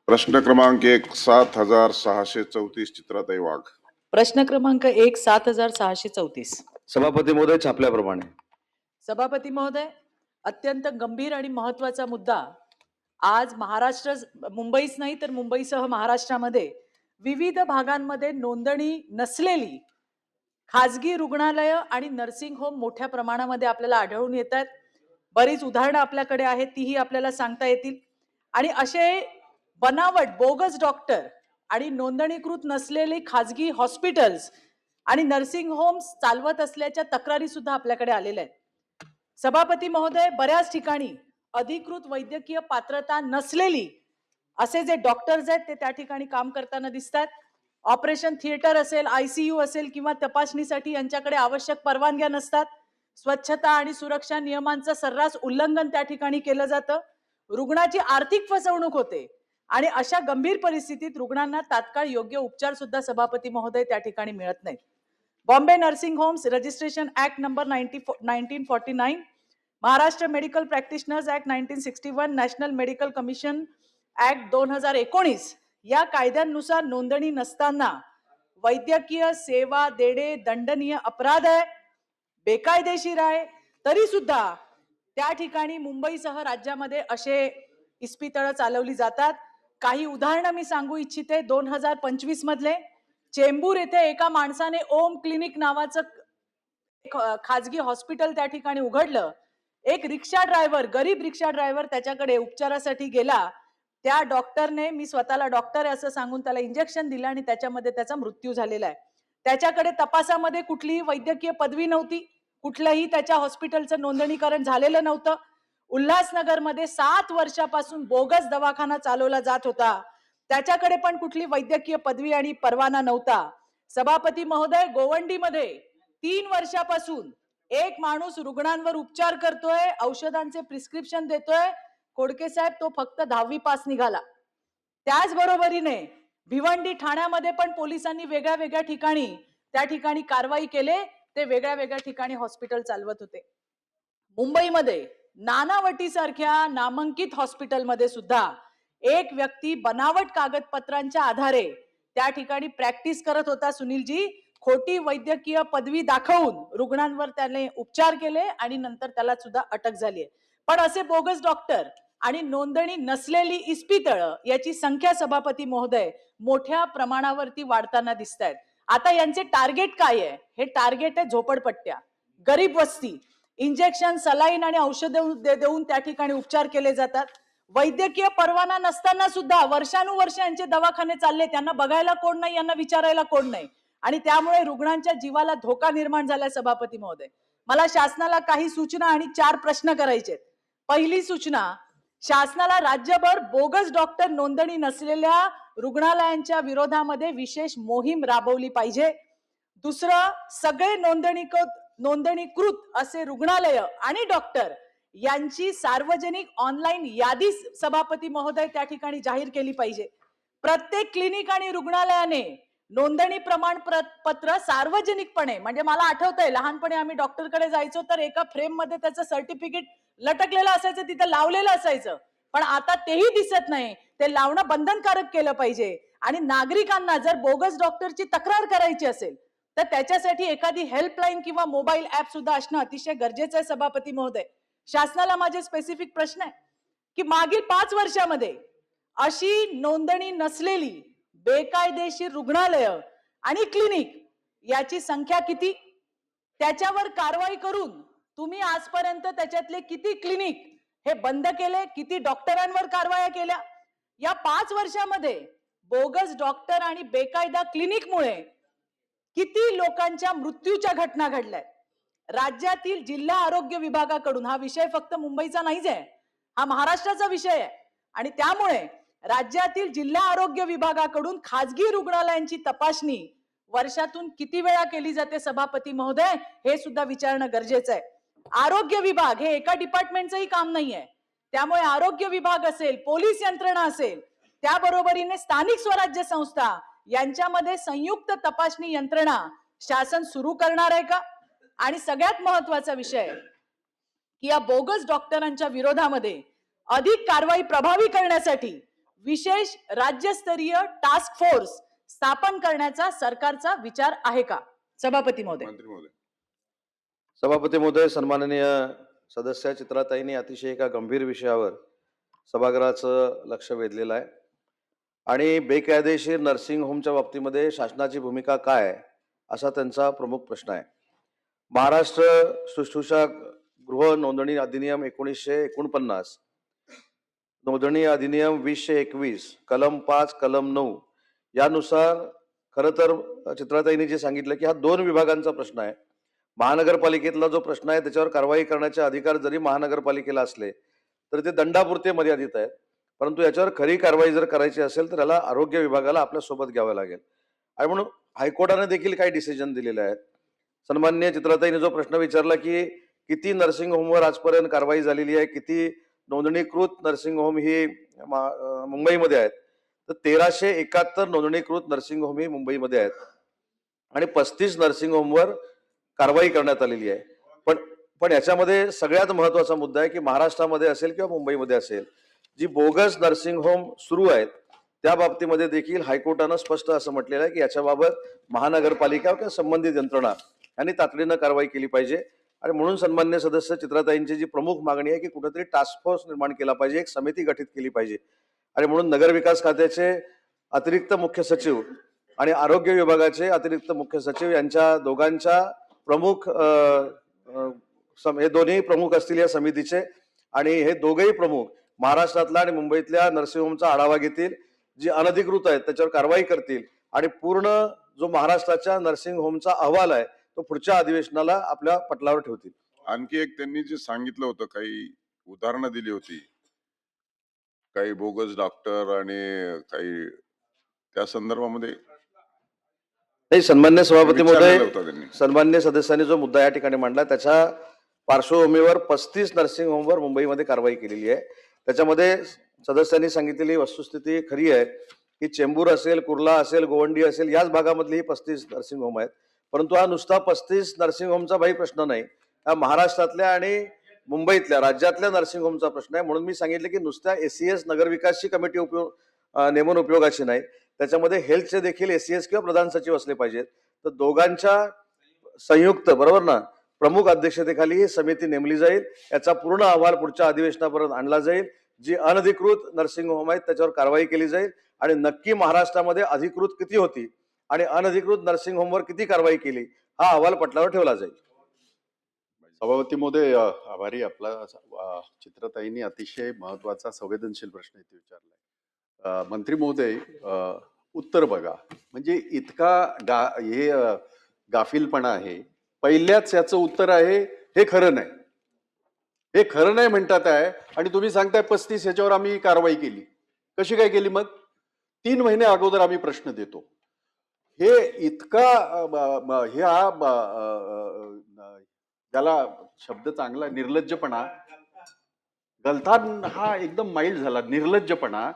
प्रश्न क्रमांक 1 7634 चित्राताई वाघ. प्रश्न क्रमांक 1 7634. सभापती महोदय, छापल्याप्रमाणे. सभापती महोदय, अत्यंत गंभीर आणि महत्त्वाचा मुद्दा आज महाराष्ट्र, मुंबईच नाही तर मुंबईसह महाराष्ट्रामध्ये विविध भागांमध्ये नोंदणी नसलेली खाजगी रुग्णालय आणि नर्सिंग होम मोठ्या प्रमाणामध्ये आपल्याला आढळून येतात. बरीच उदाहरणं आपल्याकडे आहेत, तीही आपल्याला सांगता येतील. आणि असे बनावट बोगस डॉक्टर आणि नोंदणीकृत नसलेले खाजगी हॉस्पिटल्स आणि नर्सिंग होम्स चालवत असल्याच्या तक्रारी सुद्धा आपल्याकडे आलेल्या आहेत. सभापती महोदय, बऱ्याच ठिकाणी अधिकृत वैद्यकीय पात्रता नसलेली असे जे डॉक्टर्स आहेत ते त्या ठिकाणी काम करताना दिसतात. ऑपरेशन थिएटर असेल, ICU असेल किंवा तपासणीसाठी यांच्याकडे आवश्यक परवानग्या नसतात. स्वच्छता आणि सुरक्षा नियमांचं सर्रास उल्लंघन त्या ठिकाणी केलं जातं. रुग्णाची आर्थिक फसवणूक होते आणि अशा गंभीर परिस्थितीत रुग्णांना तात्काळ योग्य उपचार सुद्धा सभापती महोदय त्या ठिकाणी मिळत नाहीत. Bombay nursing homes registration act number 1949, Maharashtra medical practitioners act 1961, national medical commission act 2019 या कायद्यांनुसार नोंदणी नसताना वैद्यकीय सेवा देणे दंडनीय अपराध आहे, बेकायदेशीर आहे. तरी सुद्धा त्या ठिकाणी मुंबईसह राज्यामध्ये असे इस्पितळं चालवली जातात. काही उदाहरणं मी सांगू इच्छिते. 2025 मधले चेंबूर येथे एका माणसाने ओम क्लिनिक नावाचं खाजगी हॉस्पिटल त्या ठिकाणी उघडलं. एक रिक्षा ड्रायव्हर, गरीब रिक्षा ड्रायव्हर त्याच्याकडे उपचारासाठी गेला. त्या डॉक्टरने, मी स्वतःला डॉक्टर आहे असं सांगून त्याला इंजेक्शन दिलं आणि त्याच्यामध्ये त्याचा मृत्यू झालेला आहे. त्याच्याकडे तपासामध्ये कुठलीही वैद्यकीय पदवी नव्हती, कुठल्याही त्याच्या हॉस्पिटलचं नोंदणीकरण झालेलं नव्हतं. उल्हासनगरमध्ये 7 वर्षापासून बोगस दवाखाना चालवला जात होता. त्याच्याकडे पण कुठली वैद्यकीय पदवी आणि परवाना नव्हता. सभापती महोदय, गोवंडीमध्ये 3 वर्षापासून एक माणूस रुग्णांवर उपचार करतोय, औषधांचे प्रिस्क्रिप्शन देतोय. खोडके साहेब, तो फक्त 10वी पास निघाला. त्याचबरोबरीने भिवंडी ठाण्यामध्ये पण पोलिसांनी वेगळ्या वेगळ्या ठिकाणी त्या ठिकाणी कारवाई केले. ते वेगळ्या वेगळ्या ठिकाणी हॉस्पिटल चालवत होते. मुंबईमध्ये नानावटी सारख्या नामांकित हॉस्पिटलमध्ये सुद्धा एक व्यक्ती बनावट कागदपत्रांच्या आधारे त्या ठिकाणी प्रॅक्टिस करत होता. सुनीलजी, खोटी वैद्यकीय पदवी दाखवून रुग्णांवर त्याने उपचार केले आणि नंतर त्याला सुद्धा अटक झाली. पण असे बोगस डॉक्टर आणि नोंदणी नसलेली इस्पितळं याची संख्या सभापती महोदय मोठ्या प्रमाणावरती वाढताना दिसत आहेत. आता यांचे टार्गेट काय आहे? हे टार्गेट आहे झोपडपट्ट्या, गरीब वस्ती. इंजेक्शन, सलाईन आणि औषध देऊन त्या ठिकाणी उपचार केले जातात. वैद्यकीय परवाना नसताना सुद्धा वर्षानुवर्ष यांचे दवाखाने चालले. त्यांना बघायला कोण नाही, यांना विचारायला कोण नाही आणि त्यामुळे रुग्णांच्या जीवाला धोका निर्माण झाला. सभापती महोदय, मला शासनाला काही सूचना आणि 4 प्रश्न करायचे. पहिली सूचना, शासनाला राज्यभर बोगस डॉक्टर नोंदणी नसलेल्या रुग्णालयांच्या विरोधामध्ये विशेष मोहीम राबवली पाहिजे. दुसरं, सगळे नोंदणीकृत असे रुग्णालय आणि डॉक्टर यांची सार्वजनिक ऑनलाईन यादी सभापती महोदय त्या ठिकाणी जाहीर केली पाहिजे. प्रत्येक क्लिनिक आणि रुग्णालयाने नोंदणी प्रमाणपत्र सार्वजनिकपणे, म्हणजे मला आठवतंय लहानपणी आम्ही डॉक्टरकडे जायचो तर एका फ्रेम मध्ये त्याचं सर्टिफिकेट लटकलेलं असायचं, तिथं लावलेलं असायचं. पण आता तेही दिसत नाही. ते लावणं बंधनकारक केलं पाहिजे. आणि नागरिकांना जर बोगस डॉक्टरची तक्रार करायची असेल तर त्याच्यासाठी एखादी हेल्पलाईन किंवा मोबाईल ऍप सुद्धा असणं अतिशय गरजेचं आहे. सभापती महोदय, शासनाला माझे स्पेसिफिक प्रश्न आहे की मागील 5 वर्षामध्ये अशी नोंदणी नसलेली बेकायदेशीर रुग्णालय आणि क्लिनिक याची संख्या किती? त्याच्यावर कारवाई करून तुम्ही आजपर्यंत त्याच्यातले किती क्लिनिक हे बंद केले, किती डॉक्टरांवर कारवाया केल्या? या 5 वर्षामध्ये बोगस डॉक्टर आणि बेकायदा क्लिनिकमुळे किती लोकांच्या मृत्यूच्या घटना घडल्या? राज्यातील जिल्हा आरोग्य विभागाकडून, हा विषय फक्त मुंबईचा नाहीच आहे, हा महाराष्ट्राचा विषय आहे, आणि त्यामुळे राज्यातील जिल्हा आरोग्य विभागाकडून खाजगी रुग्णालयांची तपासणी वर्षातून किती वेळा केली जाते सभापती महोदय, हे सुद्धा विचारणं गरजेचं आहे. आरोग्य विभाग हे एका डिपार्टमेंटचंही काम नाहीये. त्यामुळे आरोग्य विभाग असेल, पोलीस यंत्रणा असेल, त्याबरोबरीने स्थानिक स्वराज्य संस्था यांच्यामध्ये संयुक्त तपासणी यंत्रणा शासन सुरू करणार आहे का? आणि सगळ्यात महत्त्वाचा विषय की या बोगस डॉक्टरांच्या विरोधामध्ये अधिक कारवाई प्रभावी करण्यासाठी विशेष राज्यस्तरीय टास्क फोर्स स्थापन करण्याचा सरकारचा विचार आहे का? सभापती महोदय. मंत्री महोदय. सभापती महोदय, सन्माननीय सदस्य चित्राताईंनी अतिशय एका गंभीर विषयावर सभागृहाचं लक्ष वेधलेलं आहे आणि बेकायदेशीर नर्सिंग होमच्या बाबतीमध्ये शासनाची भूमिका काय आहे असा त्यांचा प्रमुख प्रश्न आहे. महाराष्ट्र शुश्रूषा गृह नोंदणी अधिनियम 1949, नोंदणी अधिनियम 2021, कलम 5, कलम 9 यानुसार खरं तर चित्राताईंनी जे सांगितलं की हा 2 विभागांचा प्रश्न आहे. महानगरपालिकेतला जो प्रश्न आहे त्याच्यावर कारवाई करण्याचे अधिकार जरी महानगरपालिकेला असले तर ते दंडापुरते मर्यादित आहेत, परंतु याच्यावर खरी कारवाई जर करायची असेल तर याला आरोग्य विभागाला आपल्या सोबत घ्यावं लागेल. आणि म्हणून हायकोर्टाने देखील काही डिसिजन दिलेले आहेत. सन्माननीय चित्राताईने जो प्रश्न विचारला की किती नर्सिंग होमवर आजपर्यंत कारवाई झालेली आहे, किती नोंदणीकृत नर्सिंग होम ही मुंबईमध्ये आहेत, तर 1371 नोंदणीकृत नर्सिंग होम ही मुंबईमध्ये आहेत आणि 35 नर्सिंग होमवर कारवाई करण्यात आलेली आहे. पण याच्यामध्ये सगळ्यात महत्वाचा मुद्दा आहे की महाराष्ट्रामध्ये असेल किंवा मुंबईमध्ये असेल, जी बोगस नर्सिंग होम सुरू आहेत त्या बाबतीमध्ये देखील हायकोर्टानं स्पष्ट असं म्हटलेलं आहे की याच्याबाबत महानगरपालिका किंवा संबंधित यंत्रणा यांनी तातडीनं कारवाई केली पाहिजे. आणि म्हणून सन्मान्य सदस्य चित्राताईंची जी प्रमुख मागणी आहे की कुठेतरी टास्क फोर्स निर्माण केला पाहिजे, एक समिती गठीत केली पाहिजे. आणि म्हणून नगरविकास खात्याचे अतिरिक्त मुख्य सचिव आणि आरोग्य विभागाचे अतिरिक्त मुख्य सचिव यांच्या दोघांच्या प्रमुख हे दोन्ही प्रमुख असतील या समितीचे, आणि हे दोघेही प्रमुख महाराष्ट्रातला आणि मुंबईतल्या नर्सिंग होमचा आढावा घेतील, जी अनधिकृत आहेत त्याच्यावर कारवाई करतील आणि पूर्ण जो महाराष्ट्राच्या नर्सिंग होमचा अहवाल आहे तो पुढच्या अधिवेशनाला आपल्या पटलावर ठेवतील. आणखी एक त्यांनी जे सांगितलं होतं, काही उदाहरणं दिली होती, काही बोगस डॉक्टर आणि काही त्या संदर्भामध्ये नाही, सन्मान्य सभापती विचारलेलं महोदय, होतं त्यांनी. सन्मान्य सदस्यांनी जो मुद्दा या ठिकाणी मांडला त्याच्या पार्श्वभूमीवर 35 नर्सिंग होमवर मुंबईमध्ये कारवाई केलेली आहे. त्याच्यामध्ये सदस्यांनी सांगितलेली वस्तुस्थिती खरी आहे की चेंबूर असेल, कुर्ला असेल, गोवंडी असेल, याच भागामधली ही 35 नर्सिंग होम आहेत. परंतु हा नुसता 35 नर्सिंग होमचा काही प्रश्न नाही, हा महाराष्ट्रातल्या आणि मुंबईतल्या राज्यातल्या नर्सिंग होमचा प्रश्न आहे. म्हणून मी सांगितलं की नुसत्या SES नगरविकासची कमिटी नेमून उपयोगाची नाही, त्याच्यामध्ये हेल्थचे देखील SES किंवा प्रधान सचिव असले पाहिजेत. तर दोघांच्या संयुक्त, बरोबर ना, प्रमुख अध्यक्षतेखाली ही समिती नेमली जाईल. याचा पूर्ण अहवाल पुढच्या अधिवेशनापर्यंत आणला जाईल. जी अनधिकृत नर्सिंग होम आहेत त्याच्यावर कारवाई केली जाईल आणि नक्की महाराष्ट्रामध्ये अधिकृत किती होती आणि अनधिकृत नर्सिंग होमवर किती कारवाई केली हा अहवाल पटलावर ठेवला जाईल. सभापती महोदय, आभारी. आपला चित्रताईंनी अतिशय महत्वाचा संवेदनशील प्रश्न इथे विचारलाय. मंत्री महोदय, उत्तर बघा, म्हणजे इतका गाफीलपणा आहे. पहिल्याच याचं उत्तर आहे हे खरं नाही, हे खरं नाही म्हणतात आहे आणि तुम्ही सांगताय 35 ह्याच्यावर आम्ही कारवाई केली. कशी काय केली? मग 3 महिने अगोदर आम्ही प्रश्न देतो. हे इतका त्याला शब्द चांगला, निर्लज्जपणा, गलथान हा एकदम माइल्ड झाला, निर्लज्जपणा,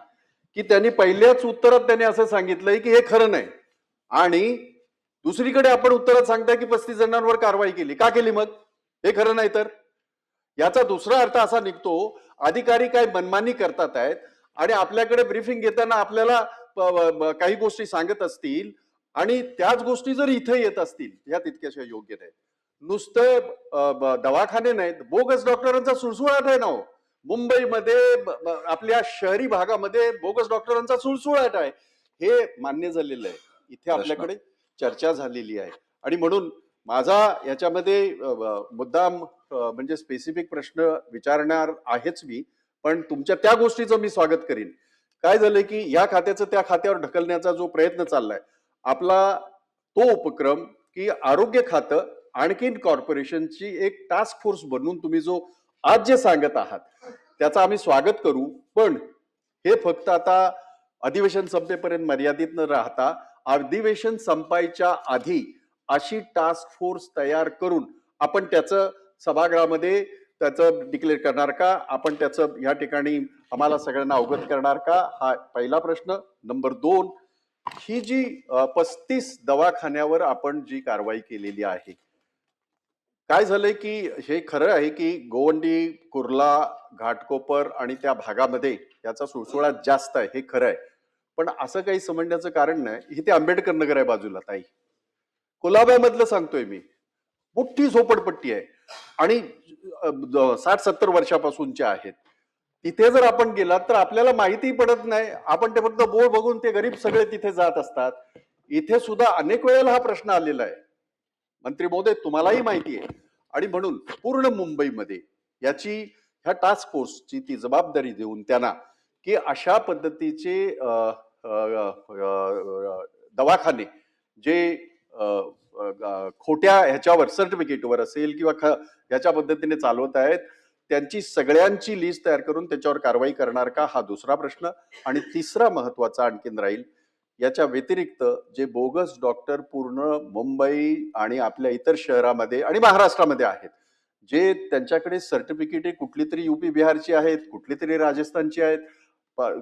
की त्यांनी पहिल्याच उत्तरात त्यांनी असं सांगितलंय की हे खरं नाही आणि दुसरीकडे आपण उत्तरात सांगताय की 35 जणांवर कारवाई केली. का केली मग? हे खरं नाही तर? याचा दुसरा अर्थ असा निघतो, अधिकारी काय मनमानी करतात आहेत आणि आपल्याकडे ब्रीफिंग घेताना आपल्याला काही गोष्टी सांगत असतील आणि त्याच गोष्टी जर इथे येत असतील, या तितक्याशा योग्य नाही. नुसते दवाखाने नाहीत, बोगस डॉक्टरांचा सुळसुळाट आहे ना हो. मुंबईमध्ये, आपल्या शहरी भागामध्ये बोगस डॉक्टरांचा सुळसुळाट आहे, हे मान्य झालेलं आहे. इथे आपल्याकडे चर्चा झालेली आहे आणि म्हणून माझा याच्यामध्ये मुद्दाम म्हणजे स्पेसिफिक प्रश्न विचारणार आहेच मी, पण तुमच्या त्या गोष्टीचं मी स्वागत करीन. काय झालंय की या खात्याचं त्या खात्यावर ढकलण्याचा जो प्रयत्न चाललाय आपला, तो उपक्रम की आरोग्य खातं आणखीन कॉर्पोरेशनची एक टास्क फोर्स बनवून तुम्ही जो आज जे सांगत आहात त्याचं आम्ही स्वागत करू. पण हे फक्त आता अधिवेशन संपेपर्यंत मर्यादित न राहता अधिवेशन संपायच्या आधी अशी टास्क फोर्स तयार करून आपण त्याचं सभागृहामध्ये त्याचं डिक्लेअर करणार का? आपण त्याचं या ठिकाणी आम्हाला सगळ्यांना अवगत करणार का? हा पहिला प्रश्न. नंबर 2, ही जी 35 दवाखान्यावर आपण जी कारवाई केलेली आहे, काय झालंय की हे खरं आहे की गोवंडी, कुर्ला, घाटकोपर आणि त्या भागामध्ये याचा सुळसुळाट जास्त आहे, हे खरं आहे. पण असं काही समजण्याचं कारण नाही. इथे आंबेडकर नगर आहे बाजूला ताई. कुलाब्यामधलं सांगतोय मी. मोठी झोपडपट्टी आहे आणि 60-70 वर्षापासूनच्या आहेत. तिथे जर आपण गेलात तर आपल्याला माहिती पडत नाही. आपण ते फक्त बोर्ड बघून ते गरीब सगळे तिथे जात असतात. इथे सुद्धा अनेक वेळेला हा प्रश्न आलेला आहे. मंत्री महोदय तुम्हालाही माहिती आहे आणि म्हणून पूर्ण मुंबईमध्ये याची ह्या टास्क फोर्सची ती जबाबदारी देऊन त्यांना की अशा पद्धतीचे दवाखाने जे खोट्या ह्याच्यावर सर्टिफिकेटवर असेल किंवा ह्याच्या पद्धतीने चालवत आहेत त्यांची सगळ्यांची लिस्ट तयार करून त्याच्यावर कारवाई करणार का हा दुसरा प्रश्न. आणि तिसरा महत्वाचा आणखीन राहील, याच्या व्यतिरिक्त जे बोगस डॉक्टर पूर्ण मुंबई आणि आपल्या इतर शहरामध्ये आणि महाराष्ट्रामध्ये आहेत, जे त्यांच्याकडे सर्टिफिकेट कुठली तरी युपी बिहारची आहेत, कुठली तरी राजस्थानची आहेत,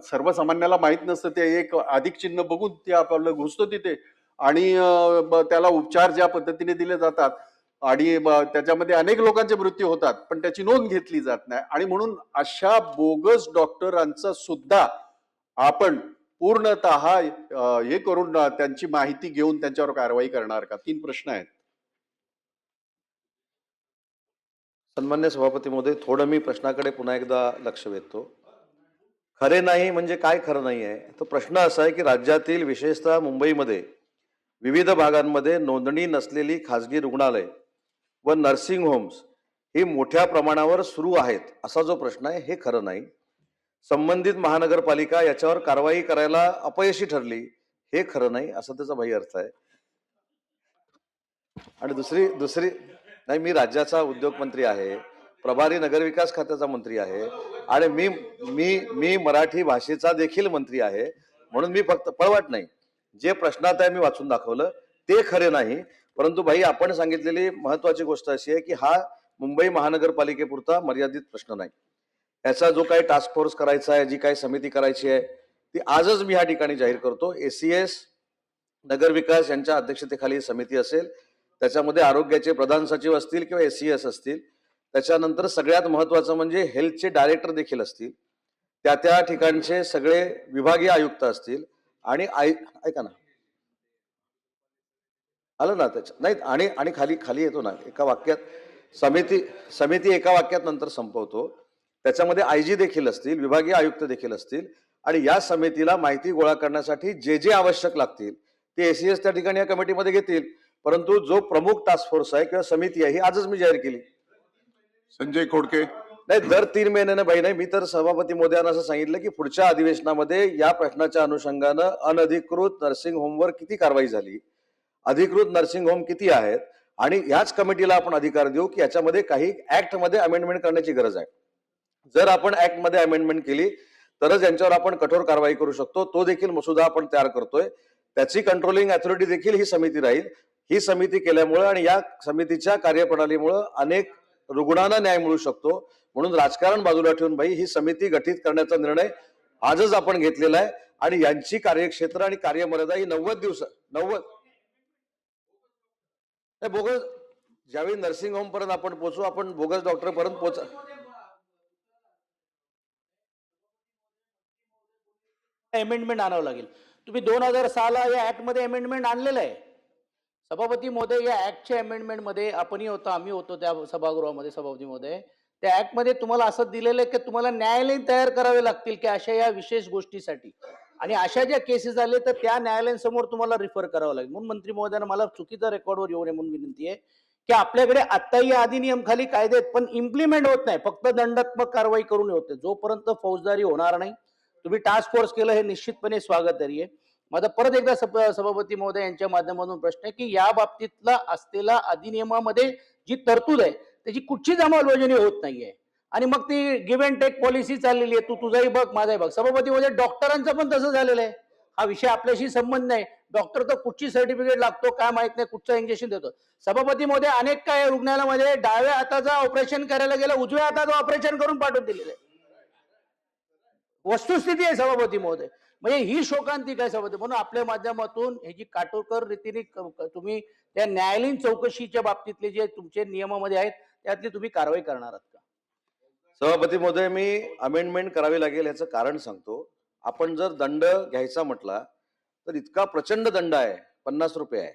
सर्वसामान्याला माहित नसतं, ते एक अधिक चिन्ह बघून ते आपल्याला घुसतो तिथे आणि त्याला उपचार ज्या पद्धतीने दिले जातात आणि त्याच्यामध्ये अनेक लोकांचे मृत्यू होतात पण त्याची नोंद घेतली जात नाही. आणि म्हणून अशा बोगस डॉक्टरांचा सुद्धा आपण पूर्णतः हे करून त्यांची माहिती घेऊन त्यांच्यावर कारवाई करणार का? 3 प्रश्न आहेत. सन्मान्य सभापती महोदय, थोडं मी प्रश्नाकडे पुन्हा एकदा लक्ष वेधतो. खरे नाही म्हणजे काय खरं नाही आहे? तो प्रश्न असा आहे की राज्यातील विशेषतः मुंबईमध्ये विविध भागांमध्ये नोंदणी नसलेली खाजगी रुग्णालय व नर्सिंग होम्स ही मोठ्या प्रमाणावर सुरू आहेत, असा जो प्रश्न आहे हे खरं नाही. संबंधित महानगरपालिका याच्यावर कारवाई करायला अपयशी ठरली हे खरं नाही, असा त्याचा बाह्य अर्थ आहे. आणि दुसरी दुसरी नाही, मी राज्याचा उद्योग मंत्री आहे, प्रभारी नगरविकास खात्याचा मंत्री आहे आणि मी मी मी मराठी भाषेचा देखील मंत्री आहे. म्हणून मी फक्त पळवाट नाही, जे प्रश्नात आहे मी वाचून दाखवलं ते खरे नाही. परंतु भाई, आपण सांगितलेली महत्वाची गोष्ट अशी आहे की हा मुंबई महानगरपालिकेपुरता मर्यादित प्रश्न नाही. याचा जो काही टास्क फोर्स करायचा आहे, जी काही समिती करायची आहे ती आजच मी या ठिकाणी जाहीर करतो. एसीएस नगरविकास यांच्या अध्यक्षतेखाली समिती असेल, त्याच्यामध्ये आरोग्याचे प्रधान सचिव असतील किंवा एसीएस असतील, त्याच्यानंतर सगळ्यात महत्वाचं म्हणजे हेल्थचे डायरेक्टर देखील असतील, त्या ठिकाणचे सगळे विभागीय आयुक्त असतील आणि ऐका ना, आलं ना त्याच्या नाही, आणि आणि खाली खाली येतो ना एका वाक्यात, समिती एका वाक्यात नंतर संपवतो. त्याच्यामध्ये आयजी देखील असतील, विभागीय आयुक्त देखील असतील आणि या समितीला माहिती गोळा करण्यासाठी जे जे आवश्यक लागतील ते एसीएस त्या ठिकाणी या कमिटीमध्ये घेतील. परंतु जो प्रमुख टास्क फोर्स आहे किंवा समिती आहे ही आजच मी जाहीर केली. संजय खोडके. नाही, दर 3 महिन्याने बाई नाही, मी तर सभापती मोदयांना असं सांगितलं की पुढच्या अधिवेशनामध्ये या प्रश्नाच्या अनुषंगानं अनधिकृत नर्सिंग होमवर किती कारवाई झाली, अधिकृत नर्सिंग होम किती आहेत, आणि याच कमिटीला आपण अधिकार देऊ की याच्यामध्ये काही ऍक्ट मध्ये अमेंडमेंट करण्याची गरज आहे. जर आपण ऍक्ट मध्ये अमेंडमेंट केली तरच यांच्यावर आपण कठोर कारवाई करू शकतो. तो देखील मसुदा आपण तयार करतोय. त्याची कंट्रोलिंग अथॉरिटी देखील ही समिती राहील. ही समिती केल्यामुळे आणि या समितीच्या कार्यप्रणालीमुळे अनेक रुग्णांना न्याय मिळू शकतो. म्हणून राजकारण बाजूला ठेवून भाई, ही समिती गठीत करण्याचा निर्णय आजच आपण घेतलेला आहे आणि यांची कार्यक्षेत्र आणि कार्यमर्यादा ही 90 दिवस 90 बोगस, ज्यावेळी नर्सिंग होम पर्यंत आपण पोहोचू, आपण बोगस डॉक्टर पर्यंत पोहोच. अमेंडमेंट आणावं लागेल. तुम्ही 2006 या ऍक्ट मध्ये अमेंडमेंट आणलेलं आहे. सभापती महोदय, या ऍक्टच्या अमेंडमेंट मध्ये आपणही होतो, आम्ही होतो त्या सभागृहामध्ये. सभापती महोदय, त्या ऍक्ट मध्ये तुम्हाला असं दिलेलं आहे की तुम्हाला न्यायालयीन तयार करावे लागतील की अशा या विशेष गोष्टीसाठी, आणि अशा ज्या केसेस आले तर त्या न्यायालयासमोर तुम्हाला रिफर करावं लागेल. म्हणून मंत्री महोदयांना मला चुकीचा रेकॉर्डवर येऊ नये म्हणून विनंती आहे की आपल्याकडे आत्ताही अधिनियम खाली कायदे आहेत पण इम्प्लिमेंट होत नाही, फक्त दंडात्मक कारवाई करून होते. जोपर्यंत फौजदारी होणार नाही, तुम्ही टास्क फोर्स केलं हे निश्चितपणे स्वागतार्ह आहे. माझा परत एकदा सभापती महोदय यांच्या माध्यमातून प्रश्न आहे की या बाबतीतला असलेला अधिनियमामध्ये जी तरतूद आहे त्याची कुठचीच अंमलबजावणी होत नाहीये आणि मग ती गिव्ह अँड टेक पॉलिसी चाललेली आहे, तू तुझाही बघ माझाही बघ. सभापती महोदय, डॉक्टरांचं पण तसं झालेलं आहे. हा विषय आपल्याशी संबंध नाही. डॉक्टर तर कुठची सर्टिफिकेट लागतो काय माहित नाही, कुठचं इंजेक्शन देतो. सभापती महोदय, अनेक काय रुग्णालयामध्ये डाव्या हाताचं ऑपरेशन करायला गेलं, उजव्या हाताचं ऑपरेशन करून पाठवून दिलेलं आहे. वस्तुस्थिती आहे सभापती महोदय. म्हणजे ही शोकांतिका आहे सभापती. म्हणून आपल्या माध्यमातून ह्याची काटेकोर रीतीने तुम्ही त्या न्यायालयीन चौकशीच्या बाबतीतले जे तुमचे नियमामध्ये आहेत त्यातली तुम्ही कारवाई करणार आहात का? सभापती महोदय, मी अमेंडमेंट करावी लागेल याचं कारण सांगतो. आपण जर दंड घ्यायचा म्हटला तर इतका प्रचंड दंड आहे, 50 रुपये आहे.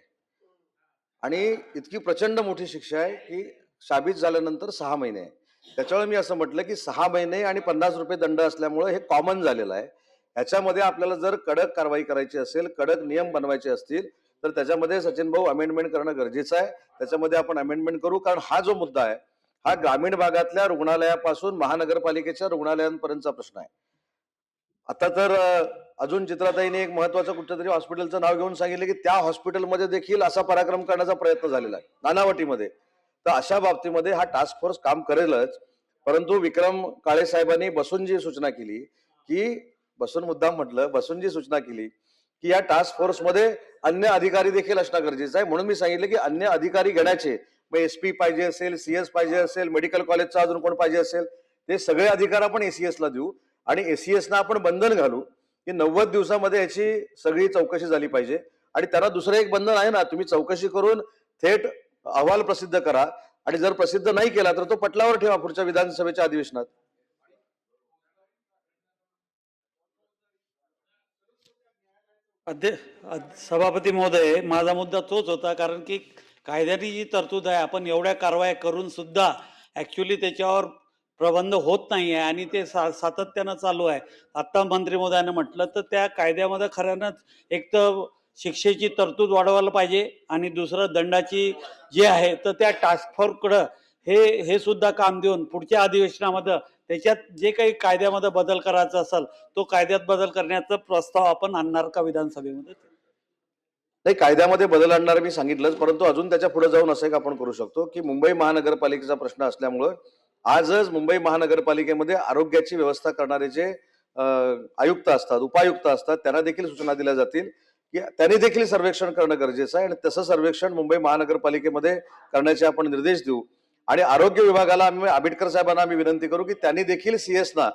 आणि इतकी प्रचंड मोठी शिक्षा आहे की साबित झाल्यानंतर 6 महिने आहे. त्याच्यामुळे मी असं म्हटलं की 6 महिने आणि 50 रुपये दंड असल्यामुळे हे कॉमन झालेलं आहे. ह्याच्यामध्ये आपल्याला जर कडक कारवाई करायची असेल, कडक नियम बनवायचे असतील तर त्याच्यामध्ये सचिन भाऊ अमेंडमेंट करणं गरजेचं आहे. त्याच्यामध्ये आपण अमेंडमेंट करू, कारण हा जो मुद्दा आहे हा ग्रामीण भागातल्या रुग्णालयापासून महानगरपालिकेच्या रुग्णालयांपर्यंतचा प्रश्न आहे. आता तर अजून चित्राताईने एक महत्वाचं कुठल्या तरी हॉस्पिटलचं नाव घेऊन सांगितलं की त्या हॉस्पिटलमध्ये देखील असा पराक्रम करण्याचा प्रयत्न झालेला आहे नानावटीमध्ये. तर अशा बाबतीमध्ये हा टास्क फोर्स काम करेलच. परंतु विक्रम काळे साहेबांनी बसून जी सूचना केली की बसून जी सूचना केली की या टास्क फोर्समध्ये अन्य अधिकारी देखील असणं गरजेचं आहे. म्हणून मी सांगितलं की अन्य अधिकारी घेण्याचे, मग एसपी पाहिजे असेल, सीएस पाहिजे असेल, मेडिकल कॉलेजचा अजून कोण पाहिजे असेल, ते सगळे अधिकार आपण एसीएस ला देऊ आणि एसीएस ना आपण बंधन घालू की 90 दिवसामध्ये याची सगळी चौकशी झाली पाहिजे. आणि त्याला दुसरं एक बंधन आहे ना, तुम्ही चौकशी करून थेट अहवाल प्रसिद्ध करा आणि जर प्रसिद्ध नाही केला तर तो पटलावर ठेवा पुढच्या विधानसभेच्या अधिवेशनात. सभापती महोदय, माझा मुद्दा तोच होता, कारण की कायद्याची जी तरतूद आहे, आपण एवढ्या कारवाया करून सुद्धा ऍक्च्युली त्याच्यावर प्रबंध होत नाही आहे आणि ते सातत्यानं चालू आहे. आता मंत्री महोदयानं म्हटलं तर त्या कायद्यामध्ये खऱ्यानंच एक तर शिक्षेची तरतूद वाढवायला पाहिजे आणि दुसरं दंडाची जी आहे तर त्या टास्क फोर्सकडं हे सुद्धा काम देऊन पुढच्या अधिवेशनामध्ये त्याच्यात जे काही कायद्यामध्ये बदल करायचा असेल तो कायद्यात बदल करण्याचा प्रस्ताव आपण आणणार का विधानसभेमध्ये? नाही, कायद्यामध्ये बदल आणणार मी सांगितलंच, परंतु अजून त्याच्या पुढे जाऊन असं एक आपण करू शकतो की मुंबई महानगरपालिकेचा प्रश्न असल्यामुळं आजच मुंबई महानगरपालिकेमध्ये आरोग्याची व्यवस्था करणारे जे आयुक्त असतात, उपायुक्त असतात, त्यांना देखील सूचना दिल्या जातील की त्यांनी देखील सर्वेक्षण करणं गरजेचं आहे आणि तसं सर्वेक्षण मुंबई महानगरपालिकेमध्ये करण्याचे आपण निर्देश देऊ. आणि आरोग्य विभागाला आंबेडकर साहेबांना आम्ही विनंती करू की त्यांनी देखील सीएसना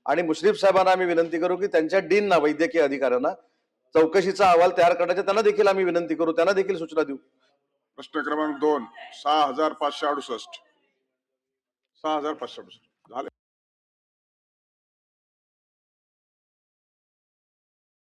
आणि मुश्रीफ साहेबांना आम्ही विनंती करू की त्यांच्या डीनना, वैद्यकीय अधिकाऱ्यांना चौकशीचा अहवाल तयार करण्याचे त्यांना देखील आम्ही विनंती करू, त्यांना देखील सूचना देऊ. प्रश्न क्रमांक 2, 6568. 6568 झाले.